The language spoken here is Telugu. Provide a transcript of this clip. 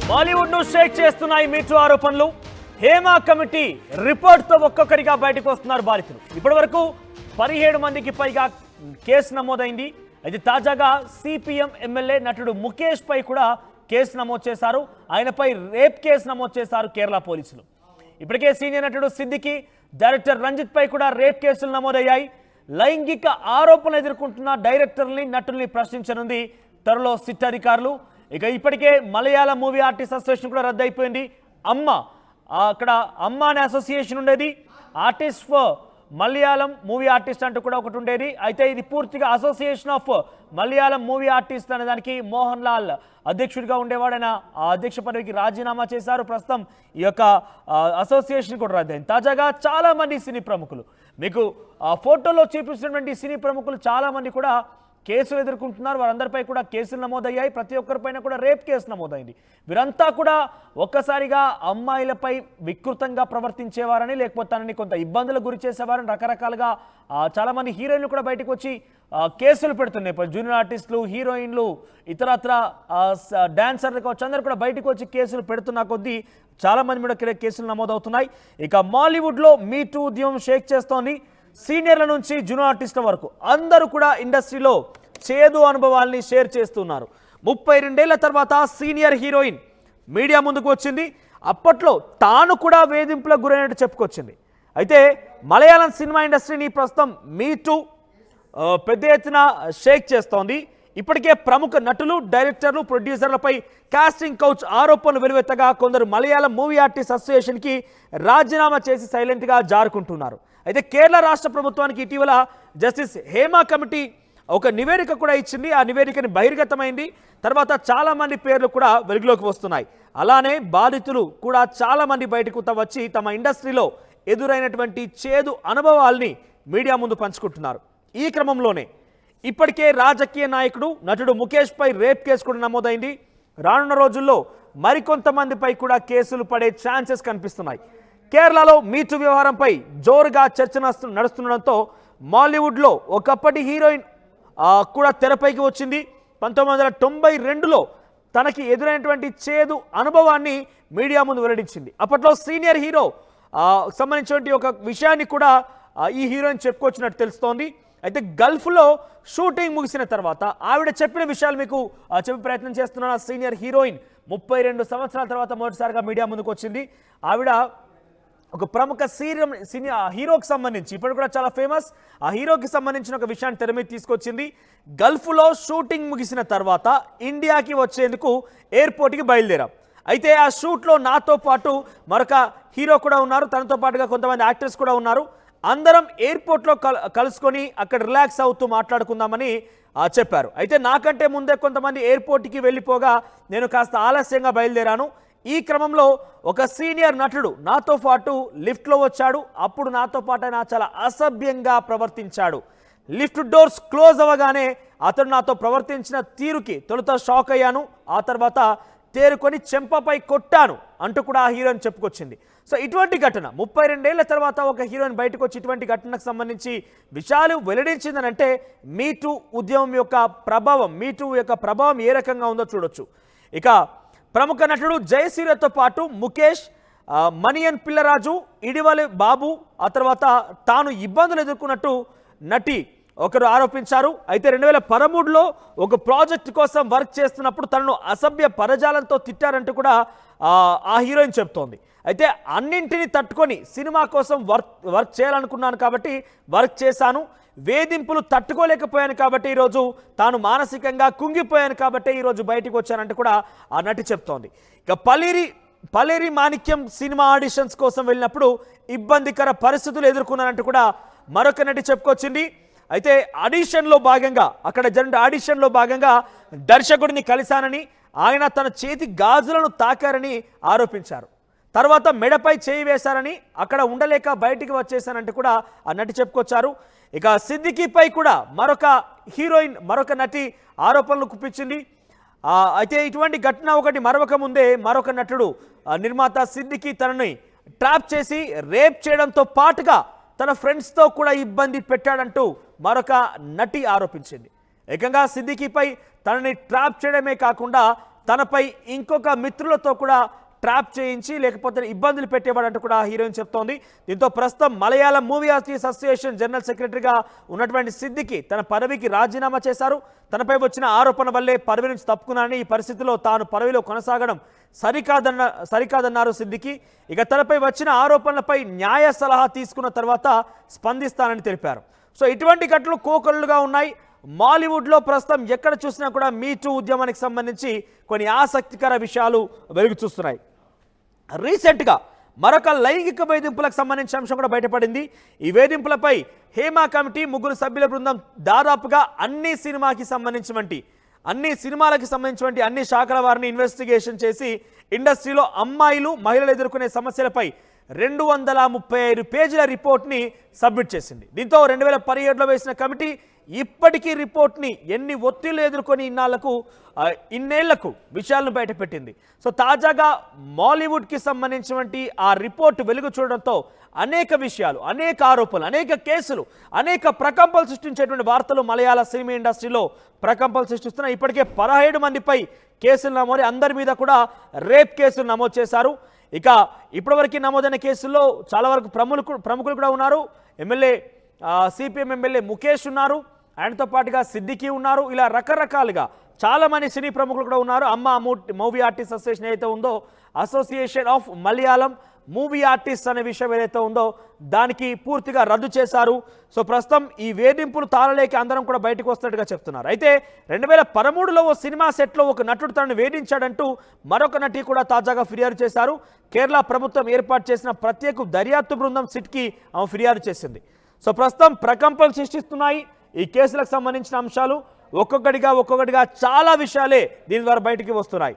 బాలీవుడ్ ను షేక్ చేస్తున్నాయి మీటూ ఆరోపణలు. హేమా కమిటీ రిపోర్ట్ తో ఒక్కొక్కరిగా బయటకు వస్తున్నారు బాధితులు. ఇప్పటివరకు 17 మందికి పైగా కేసు నమోదైంది. అయితే తాజాగా సిపిఎం ఎమ్మెల్యే నటుడు ముఖేష్ పై కూడా కేసు నమోదు చేశారు. ఆయనపై రేప్ కేసు నమోదు చేశారు కేరళ పోలీసులు. ఇప్పటికే సీనియర్ నటుడు సిద్దికి, డైరెక్టర్ రంజిత్ పై కూడా రేప్ కేసులు నమోదయ్యాయి. లైంగిక ఆరోపణలు ఎదుర్కొంటున్న డైరెక్టర్ని, నటుల్ని ప్రశ్నించనుంది త్వరలో సిట్ అధికారులు. ఇక ఇప్పటికే మలయాళం మూవీ ఆర్టిస్ట్ అసోసియేషన్ కూడా రద్దయిపోయింది. అక్కడ అమ్మ అనే అసోసియేషన్ ఉండేది, artist for Malayalam movie artist అంటూ కూడా ఒకటి ఉండేది. అయితే ఇది పూర్తిగా association of Malayalam movie artist అనే దానికి మోహన్ లాల్ అధ్యక్షుడిగా ఉండేవాడైన ఆ అధ్యక్ష పదవికి రాజీనామా చేశారు. ప్రస్తుతం ఈ యొక్క అసోసియేషన్ కూడా రద్దయింది. తాజాగా చాలా మంది సినీ ప్రముఖులు, మీకు ఫోటోలో చూపిస్తున్నటువంటి సినీ ప్రముఖులు చాలా మంది కూడా కేసులు ఎదుర్కొంటున్నారు. వారందరిపై కూడా కేసులు నమోదయ్యాయి. ప్రతి ఒక్కరిపైన కూడా రేప్ కేసు నమోదైంది. వీరంతా కూడా ఒక్కసారిగా అమ్మాయిలపై వికృతంగా ప్రవర్తించేవారని, లేకపోతే తనని కొంత ఇబ్బందులకు గురి చేసేవారని రకరకాలుగా చాలామంది హీరోయిన్లు కూడా బయటకు వచ్చి కేసులు పెడుతున్నాయి. జూనియర్ ఆర్టిస్టులు, హీరోయిన్లు, ఇతరత్ర డాన్సర్లు కావచ్చు, అందరూ కూడా బయటకు వచ్చి కేసులు పెడుతున్న కొద్దీ చాలామంది మీద కేసులు నమోదవుతున్నాయి. ఇక మాలీవుడ్లో మీటూ ఉద్యమం షేక్ చేస్తోంది. సీనియర్ల నుంచి జూనియర్ ఆర్టిస్టుల వరకు అందరూ కూడా ఇండస్ట్రీలో చేదు అనుభవాల్ని షేర్ చేస్తున్నారు. 32 ఏళ్ల తర్వాత సీనియర్ హీరోయిన్ మీడియా ముందుకు వచ్చింది. అప్పట్లో తాను కూడా వేధింపులకు గురైనట్టు చెప్పుకొచ్చింది. అయితే మలయాళం సినిమా ఇండస్ట్రీని ప్రస్తుతం మీటూ పెద్ద ఎత్తున షేక్ చేస్తోంది. ఇప్పటికే ప్రముఖ నటులు, డైరెక్టర్లు, ప్రొడ్యూసర్లపై కాస్టింగ్ కౌచ్ ఆరోపణలు వెలువెత్తగా కొందరు మలయాళం మూవీ ఆర్టిస్ట్ అసోసియేషన్కి రాజీనామా చేసి సైలెంట్గా జారుకుంటున్నారు. అయితే కేరళ రాష్ట్ర ప్రభుత్వానికి ఇటీవల జస్టిస్ హేమా కమిటీ ఒక నివేదిక కూడా ఇచ్చింది. ఆ నివేదికని బహిర్గతమైంది. తర్వాత చాలామంది పేర్లు కూడా వెలుగులోకి వస్తున్నాయి. అలానే బాధితులు కూడా చాలామంది బయటకు వచ్చి తమ ఇండస్ట్రీలో ఎదురైనటువంటి చేదు అనుభవాల్ని మీడియా ముందు పంచుకుంటున్నారు. ఈ క్రమంలోనే ఇప్పటికే రాజకీయ నాయకుడు, నటుడు ముఖేష్ పై రేప్ కేసు కూడా నమోదైంది. రానున్న రోజుల్లో మరికొంతమందిపై కూడా కేసులు పడే ఛాన్సెస్ కనిపిస్తున్నాయి. కేరళలో మీటూ వ్యవహారంపై జోరుగా చర్చ నడుస్తుండడంతో మాలీవుడ్లో ఒకప్పటి హీరోయిన్ కూడా తెరపైకి వచ్చింది. 1992లో తనకి ఎదురైనటువంటి చేదు అనుభవాన్ని మీడియా ముందు వెల్లడించింది. అప్పట్లో సీనియర్ హీరో సంబంధించినటువంటి ఒక విషయాన్ని కూడా ఈ హీరోయిన్ చెప్పుకొచ్చినట్టు తెలుస్తోంది. అయితే గల్ఫ్లో షూటింగ్ ముగిసిన తర్వాత ఆవిడ చెప్పిన విషయాలు మీకు చెప్పే ప్రయత్నం చేస్తున్న సీనియర్ హీరోయిన్ 32 సంవత్సరాల తర్వాత మొదటిసారిగా మీడియా ముందుకు వచ్చింది. ఆవిడ ఒక ప్రముఖ హీరోకి సంబంధించి, ఇప్పుడు కూడా చాలా ఫేమస్, ఆ హీరోకి సంబంధించిన ఒక విషయాన్ని తెర మీద తీసుకొచ్చింది. గల్ఫ్లో షూటింగ్ ముగిసిన తర్వాత ఇండియాకి వచ్చేందుకు ఎయిర్పోర్ట్కి బయలుదేరాం. అయితే ఆ షూట్లో నాతో పాటు మరొక హీరో కూడా ఉన్నారు, తనతో పాటుగా కొంతమంది యాక్టర్స్ కూడా ఉన్నారు. అందరం ఎయిర్పోర్ట్లో కలుసుకొని అక్కడ రిలాక్స్ అవుతూ మాట్లాడుకుందామని చెప్పారు. అయితే నాకంటే ముందే కొంతమంది ఎయిర్పోర్ట్కి వెళ్ళిపోగా నేను కాస్త ఆలస్యంగా బయలుదేరాను. ఈ క్రమంలో ఒక సీనియర్ నటుడు నాతో పాటు లిఫ్ట్లో వచ్చాడు. అప్పుడు నాతో పాటు ఆయన చాలా అసభ్యంగా ప్రవర్తించాడు. లిఫ్ట్ డోర్స్ క్లోజ్ అవ్వగానే అతడు నాతో ప్రవర్తించిన తీరుకి తొలుత షాక్ అయ్యాను. ఆ తర్వాత తేరుకొని చెంపపై కొట్టాను అంటూ కూడా ఆ హీరోయిన్ చెప్పుకొచ్చింది. సో ఇటువంటి ఘటన 32 ఏళ్ల తర్వాత ఒక హీరోయిన్ బయటకు వచ్చి ఇటువంటి ఘటనకు సంబంధించి విషయాలు వెల్లడించిందనంటే మీటూ ఉద్యమం యొక్క ప్రభావం, మీటూ యొక్క ప్రభావం ఏ రకంగా ఉందో చూడొచ్చు. ఇక ప్రముఖ నటుడు జయసూర్యతో పాటు ముఖేష్, మణియన్ పిల్లరాజు, ఇడివలి బాబు, ఆ తర్వాత తాను ఇబ్బందులు ఎదుర్కొన్నట్టు నటి ఒకరు ఆరోపించారు. అయితే 2013లో ఒక ప్రాజెక్ట్ కోసం వర్క్ చేస్తున్నప్పుడు తనను అసభ్య పదజాలంతో తిట్టారంటూ కూడా ఆ హీరోయిన్ చెప్తోంది. అయితే అన్నింటినీ తట్టుకొని సినిమా కోసం వర్క్ చేయాలనుకున్నాను కాబట్టి వర్క్ చేశాను, వేధింపులు తట్టుకోలేకపోయాను కాబట్టి ఈరోజు తాను మానసికంగా కుంగిపోయాను కాబట్టి ఈరోజు బయటకు వచ్చానంటూ కూడా ఆ నటి చెప్తోంది. ఇక పలేరి మాణిక్యం సినిమా ఆడిషన్స్ కోసం వెళ్ళినప్పుడు ఇబ్బందికర పరిస్థితులు ఎదుర్కొన్నానంటూ కూడా మరొక నటి చెప్పుకొచ్చింది. అయితే అక్కడ జరిగిన ఆడిషన్లో భాగంగా దర్శకుడిని కలిశానని, ఆయన తన చేతి గాజులను తాకారని ఆరోపించారు. తర్వాత మెడపై చేయి వేశారని, అక్కడ ఉండలేక బయటికి వచ్చేసానంటూ కూడా ఆ నటి చెప్పుకొచ్చారు. ఇక సిద్దికీపై కూడా మరొక నటి ఆరోపణలు కుప్పించింది. అయితే ఇటువంటి ఘటన ఒకటి మరొక ముందే మరొక నటుడు నిర్మాత సిద్దికీ తనని ట్రాప్ చేసి రేప్ చేయడంతో పాటుగా తన ఫ్రెండ్స్తో కూడా ఇబ్బంది పెట్టాడంటూ మరొక నటి ఆరోపించింది. ఏకంగా సిద్దికీపై తనని ట్రాప్ చేయడమే కాకుండా తనపై ఇంకొక మిత్రులతో కూడా ట్రాప్ చేయించి లేకపోతే ఇబ్బందులు పెట్టేవాడంటూ కూడా హీరోయిన్ చెప్తోంది. దీంతో ప్రస్తుతం Malayalam movie artist association general సెక్రటరీగా ఉన్నటువంటి సిద్దికి తన పదవికి రాజీనామా చేశారు. తనపై వచ్చిన ఆరోపణ వల్లే పదవి నుంచి తప్పుకున్నారని, ఈ పరిస్థితిలో తాను పదవిలో కొనసాగడం సరికాదన్నారు సిద్దికి. ఇక తనపై వచ్చిన ఆరోపణలపై న్యాయ సలహా తీసుకున్న తర్వాత స్పందిస్తానని తెలిపారు. సో ఇటువంటి ఘటనలు కోకొల్లుగా ఉన్నాయి. మాలీవుడ్లో ప్రస్తుతం ఎక్కడ చూసినా కూడా మీటూ ఉద్యమానికి సంబంధించి కొన్ని ఆసక్తికర విషయాలు వెలుగు చూస్తున్నాయి. రీసెంట్గా మరొక లైంగిక వేధింపులకు సంబంధించిన అంశం కూడా బయటపడింది. ఈ వేధింపులపై హేమా కమిటీ 3 సభ్యుల బృందం దాదాపుగా అన్ని సినిమాలకి సంబంధించినటువంటి అన్ని శాఖల వారిని ఇన్వెస్టిగేషన్ చేసి ఇండస్ట్రీలో అమ్మాయిలు మహిళలు ఎదుర్కొనే సమస్యలపై 235 పేజీల రిపోర్ట్ని సబ్మిట్ చేసింది. దీంతో 2017లో వేసిన కమిటీ ఇప్పటికీ రిపోర్ట్ని ఎన్ని ఒత్తిళ్లు ఎదుర్కొని ఇన్నేళ్లకు విషయాలను బయటపెట్టింది. సో తాజాగా మాలీవుడ్కి సంబంధించినటువంటి ఆ రిపోర్ట్ వెలుగు చూడడంతో అనేక విషయాలు, అనేక ఆరోపణలు, అనేక కేసులు, అనేక ప్రకంపనలు సృష్టించేటువంటి వార్తలు మలయాళ సినిమా ఇండస్ట్రీలో ప్రకంపనలు సృష్టిస్తున్నాయి. ఇప్పటికే 17 మందిపై కేసులు నమోదు, అందరి మీద కూడా రేప్ కేసులు నమోదు చేశారు. ఇక ఇప్పటివరకు నమోదైన కేసుల్లో చాలా వరకు ప్రముఖులు కూడా ఉన్నారు. సిపిఎం ఎమ్మెల్యే ముఖేష్ ఉన్నారు, ఆయనతో పాటుగా సిద్దికి ఉన్నారు. ఇలా రకరకాలుగా చాలామంది సినీ ప్రముఖులు కూడా ఉన్నారు. మూవీ ఆర్టిస్ట్ అసోసియేషన్ ఏదైతే ఉందో, association of Malayalam movie artist అనే విషయం ఏదైతే ఉందో దానికి పూర్తిగా రద్దు చేశారు. సో ప్రస్తుతం ఈ వేధింపులు తాళలేక అందరం కూడా బయటకు వస్తున్నట్టుగా చెప్తున్నారు. అయితే 2013లో ఓ సినిమా సెట్లో ఒక నటుడు తనను వేధించాడంటూ మరొక నటి కూడా తాజాగా ఫిర్యాదు చేశారు. కేరళ ప్రభుత్వం ఏర్పాటు చేసిన ప్రత్యేక దర్యాప్తు బృందం సిట్కి ఆమె ఫిర్యాదు చేసింది. సో ప్రస్తుతం ప్రకంపనలు సృష్టిస్తున్నాయి ఈ కేసులకు సంబంధించిన అంశాలు. ఒక్కొక్కటిగా చాలా విషయాలే దీని ద్వారా బయటికి వస్తున్నాయి.